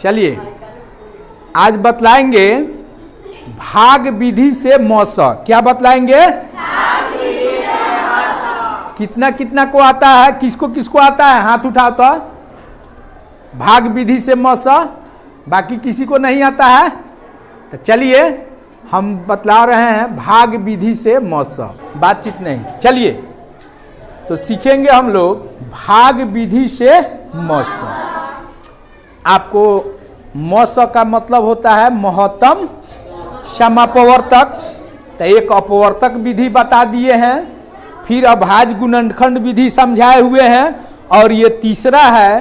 चलिए आज बतलाएंगे भाग विधि से मौसा। क्या बतलाएंगे? कितना कितना को आता है, किसको किसको आता है, हाथ उठाओ तो। भाग विधि से मौसा, बाकी किसी को नहीं आता है। तो चलिए हम बतला रहे हैं भाग विधि से मौसा, बातचीत नहीं। चलिए तो सीखेंगे हम लोग भाग विधि से मौसा। आपको मौसा का मतलब होता है महत्तम समापवर्तक। तो एक अपवर्तक विधि बता दिए हैं, फिर अभाज्य गुणनखंड विधि समझाए हुए हैं, और ये तीसरा है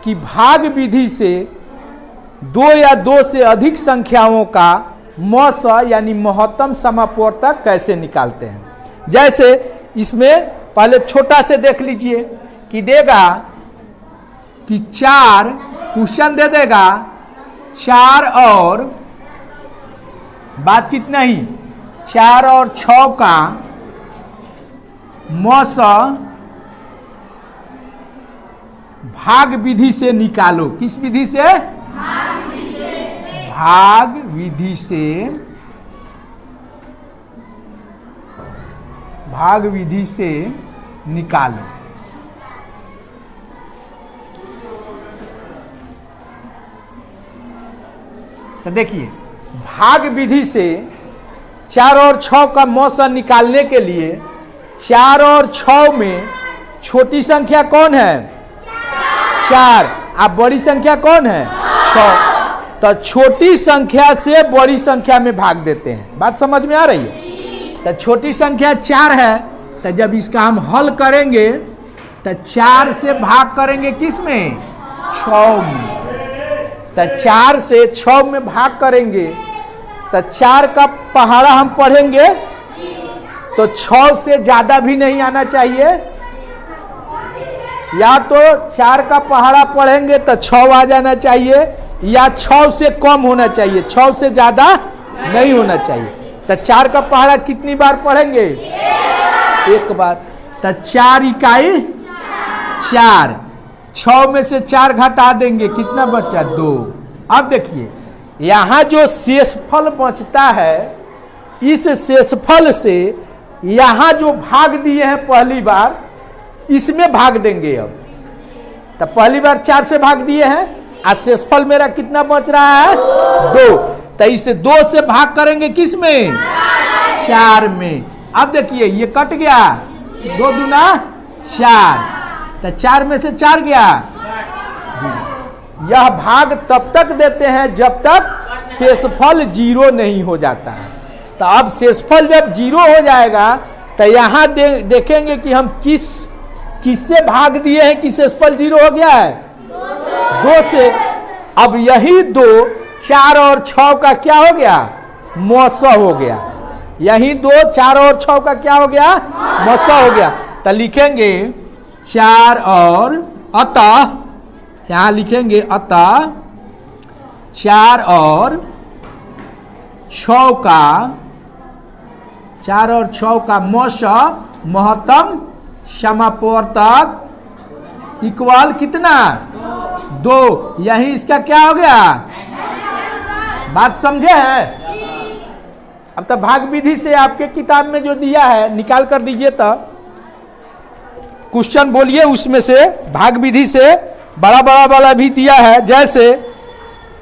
कि भाग विधि से दो या दो से अधिक संख्याओं का मौसा यानी महत्तम समापवर्तक कैसे निकालते हैं। जैसे इसमें पहले छोटा से देख लीजिए कि देगा कि 4 क्वेश्चन दे देगा, 4 और बातचीत नहीं, 4 और 6 का मौसा भाग विधि से निकालो। किस विधि से? भाग विधि से। भाग विधि से निकालो। तो देखिए भाग विधि से 4 और 6 का मौसा निकालने के लिए 4 और 6 में छोटी संख्या कौन है? 4। अब बड़ी संख्या कौन है? 6। तो छोटी संख्या से बड़ी संख्या में भाग देते हैं। बात समझ में आ रही है? तो छोटी संख्या 4 है, तो जब इसका हम हल करेंगे तो 4 से भाग करेंगे किस में? 6 में। तो 4 से 6 में भाग करेंगे तो 4 का पहाड़ा हम पढ़ेंगे तो 6 से ज्यादा भी नहीं आना चाहिए, या तो 4 का पहाड़ा पढ़ेंगे तो 6 आ जाना चाहिए, या 6 से कम होना चाहिए, 6 से ज्यादा नहीं होना चाहिए। तो 4 का पहाड़ा कितनी बार पढ़ेंगे? एक बार। तो 4 इकाई 4, 6 में से 4 घटा देंगे, कितना बचा? 2। अब देखिए यहां जो शेषफल बचता है, इस शेषफल से यहां जो भाग दिए हैं पहली बार, इसमें भाग देंगे। अब तो पहली बार 4 से भाग दिए हैं, आज शेषफल मेरा कितना बच रहा है? 2। तो इसे 2 से भाग करेंगे किस में? 4 में। अब देखिए ये कट गया, 2 दूना 4, तो 4 में से 4 गया। यह भाग तब तक देते हैं जब तक शेषफल 0 नहीं हो जाता है। तो अब शेषफल जब 0 हो जाएगा तो यहां देखेंगे कि हम किससे भाग दिए हैं कि शेषफल 0 हो गया है? 2 से। अब यही 2 4 और 6 का क्या हो गया? मौसा हो गया। यही 2 4 और 6 का क्या हो गया? मौसा हो गया। तो लिखेंगे 4 और अतः, यहां लिखेंगे अतः 4 और 6 का, 4 और 6 का मौसा महत्तम समापवर्तक इक्वल कितना? 2। यही इसका क्या हो गया? बात समझे हैं? अब तो भाग विधि से आपके किताब में जो दिया है निकाल कर दीजिए। तो क्वेश्चन बोलिए उसमें से, भाग विधि से बड़ा बड़ा वाला भी दिया है। जैसे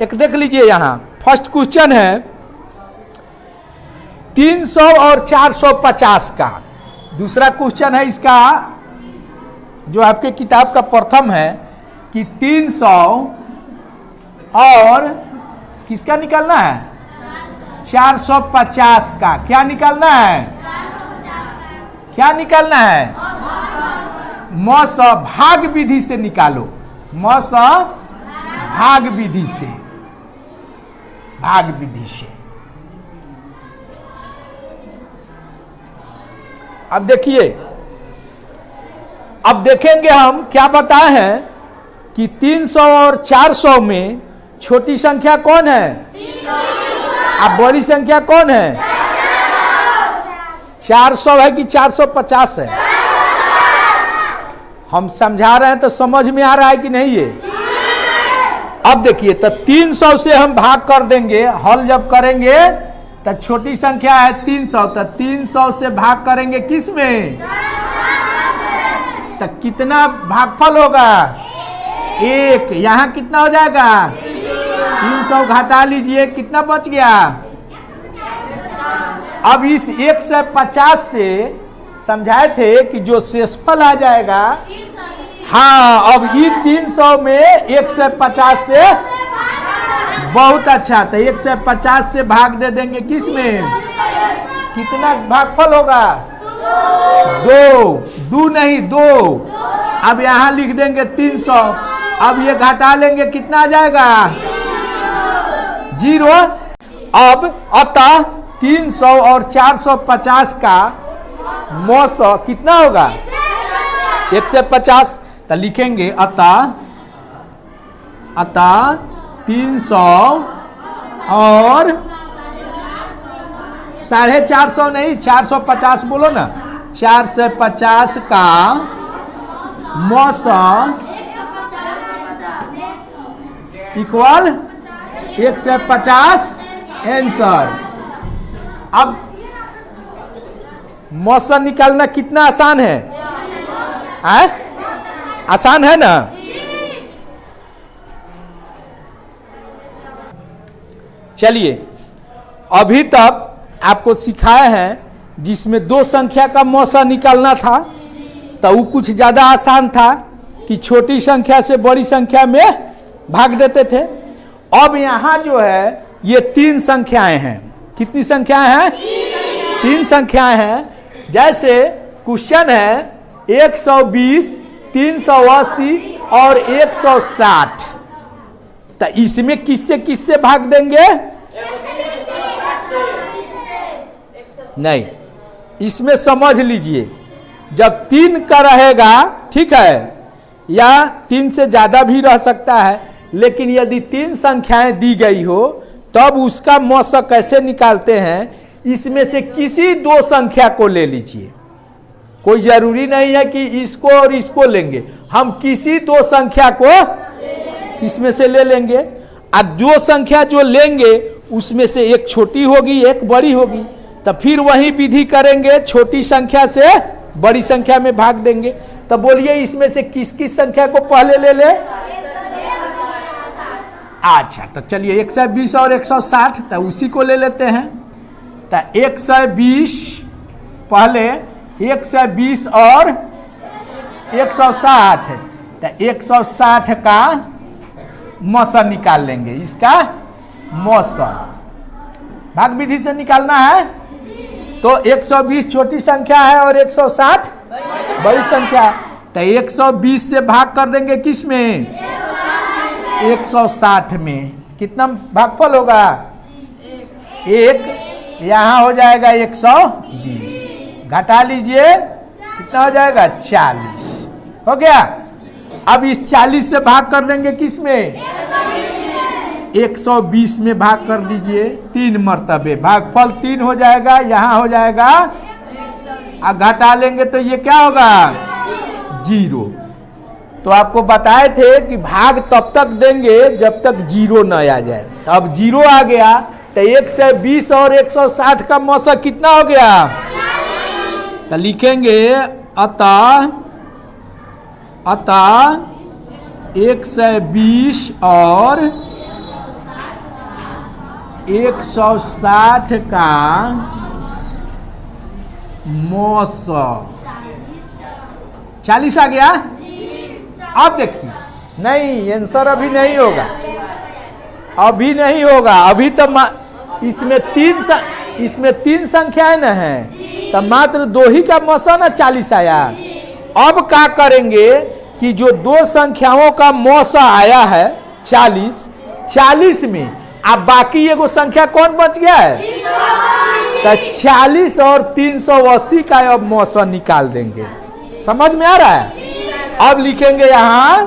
एक देख लीजिए, यहां फर्स्ट क्वेश्चन है 300 और 450 का। दूसरा क्वेश्चन है इसका जो आपके किताब का प्रथम है कि 300 और किसका निकालना है? 450 का। क्या निकालना है? क्या निकालना है? मौसा भाग विधि से निकालो। मौसा भाग विधि से, भाग विधि से। अब देखिए, अब देखेंगे हम क्या बताए हैं कि 300 और 400 में छोटी संख्या कौन है? अब बड़ी संख्या कौन है? 400 है कि 450 है? हम समझा रहे हैं तो समझ में आ रहा है कि नहीं? ये अब देखिए, तो 300 से हम भाग कर देंगे, हल जब करेंगे तो छोटी संख्या है 300, तो 300 से भाग करेंगे किस में? तो कितना भागफल होगा? 1। यहां कितना हो जाएगा? 300 घटा लीजिए, कितना बच गया? अब इस 150 से समझाए थे कि जो शेषफल आ जाएगा, हाँ, अब ये 300 में 150 से, बहुत अच्छा, तो 150 से भाग दे देंगे किस में? कितना भागफल होगा? 2 नहीं 2। अब यहां लिख देंगे 300, अब ये घटा लेंगे, कितना आ जाएगा? 0। अब अतः 300 और 450 का मौसा कितना होगा? 150। तो लिखेंगे अतः 300 और 450 नहीं, 450 बोलो ना, 450 का मौसा इक्वल 150 आंसर। अब मौसा निकालना कितना आसान है? आसान है ना? चलिए, अभी तक आपको सिखाया है जिसमें 2 संख्या का मौसा निकालना था, तो वो कुछ ज्यादा आसान था कि छोटी संख्या से बड़ी संख्या में भाग देते थे। अब यहां जो है ये 3 संख्याएं हैं। कितनी संख्याएं हैं? 3 संख्याएं हैं। जैसे क्वेश्चन है 120, 380 और 160, तो इसमें किससे किससे भाग देंगे? नहीं, इसमें समझ लीजिए, जब 3 का रहेगा, ठीक है, या 3 से ज्यादा भी रह सकता है, लेकिन यदि 3 संख्याएं दी गई हो तब उसका मौसा कैसे निकालते हैं? इसमें से किसी 2 संख्या को ले लीजिए, कोई जरूरी नहीं है कि इसको और इसको लेंगे, हम किसी 2 संख्या को इसमें से ले लेंगे। और 2 संख्या जो लेंगे उसमें से एक छोटी होगी, एक बड़ी होगी, तो फिर वही विधि करेंगे, छोटी संख्या से बड़ी संख्या में भाग देंगे। तो बोलिए इसमें से किस किस संख्या को पहले ले ले? अच्छा, तो चलिए 120 और 160, तो उसी को ले लेते हैं। तो 120 पहले, 120 और 160, तो 160 का मौसा निकाल लेंगे। इसका मौसा भाग विधि से निकालना है, तो 120 छोटी संख्या है और 160 बड़ी संख्या है, तो 120 से भाग कर देंगे किस में? 160 में। कितना भागफल होगा? 1। यहां हो जाएगा 120, घटा लीजिए, कितना हो जाएगा? 40 हो गया। अब इस 40 से भाग कर देंगे किस में? 120 में भाग कर दीजिए 3 मर्तबे, भागफल 3 हो जाएगा, यहां हो जाएगा, अब घटा लेंगे तो ये क्या होगा? 0। तो आपको बताए थे कि भाग तब तक देंगे जब तक 0 न आ जाए। तो अब 0 आ गया, तो 120 और 160 का मौसा कितना हो गया? तो लिखेंगे अतः 120 और 160 का मौसा 40 आ गया। अब देखिए, नहीं, आंसर अभी नहीं होगा, अभी नहीं होगा, अभी तो इसमें 3 संख्याएं न है, तो मात्र 2 ही का मौसा ना 40 आया। अब क्या करेंगे कि जो 2 संख्याओं का मौसा आया है 40 में, अब बाकी एगो संख्या कौन बच गया है? तो 40 और 380 का अब मौसा निकाल देंगे। समझ में आ रहा है? अब लिखेंगे यहां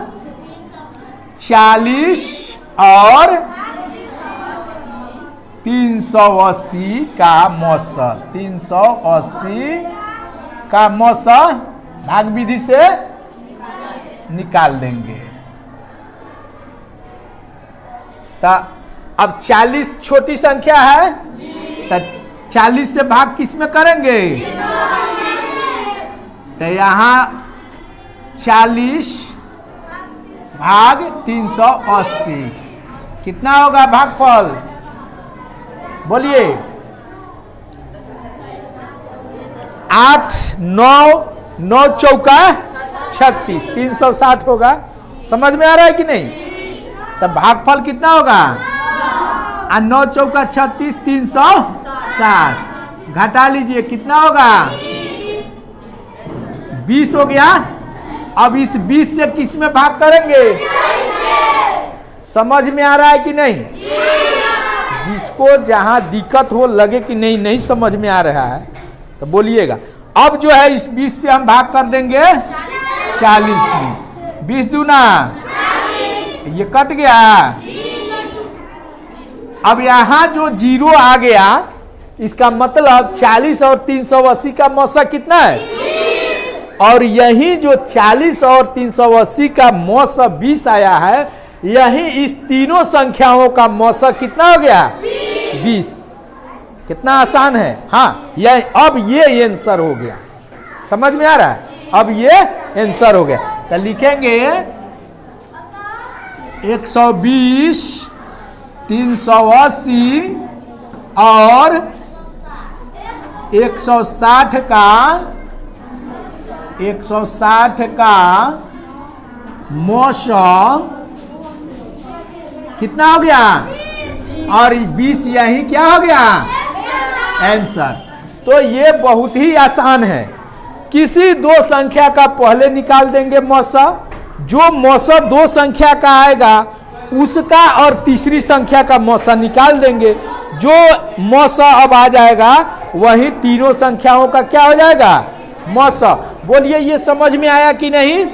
40 और 380 का मौसा, 380 का मौसा भाग विधि से निकाल देंगे। तो अब 40 छोटी संख्या है, तो 40 से भाग किस में करेंगे? तो यहाँ 40 भाग 380 कितना होगा भागफल? बोलिए। 8 9 9 चौका 36 360 होगा। समझ में आ रहा है कि नहीं? तब भागफल कितना होगा? 9 चौका 36 360 घटा लीजिए कितना होगा? 20 हो गया। अब इस 20 से किस में भाग करेंगे? समझ में आ रहा है कि नहीं? जिसको जहां दिक्कत हो, लगे कि नहीं नहीं समझ में आ रहा है तो बोलिएगा। अब जो है इस 20 से हम भाग कर देंगे 40 में। 20 दूना ये कट गया। अब यहां जो 0 आ गया, इसका मतलब 40 और 380 का मौसा कितना है? और यही जो 40 और 380 का मौसा 20 आया है, यही इस तीनों संख्याओं का मौसा कितना हो गया? 20। कितना आसान है। हाँ, यह अब ये आंसर हो गया। समझ में आ रहा है? अब ये आंसर हो गया। तो लिखेंगे 120 380 और 160 का मौसम कितना हो गया? और 20 यही क्या हो गया? आंसर। तो ये बहुत ही आसान है। किसी दो संख्या का पहले निकाल देंगे मौसा, जो मौसा दो संख्या का आएगा उसका और तीसरी संख्या का मौसा निकाल देंगे। जो मौसा अब आ जाएगा वही तीनों संख्याओं का क्या हो जाएगा? मौसा। बोलिए, ये समझ में आया कि नहीं?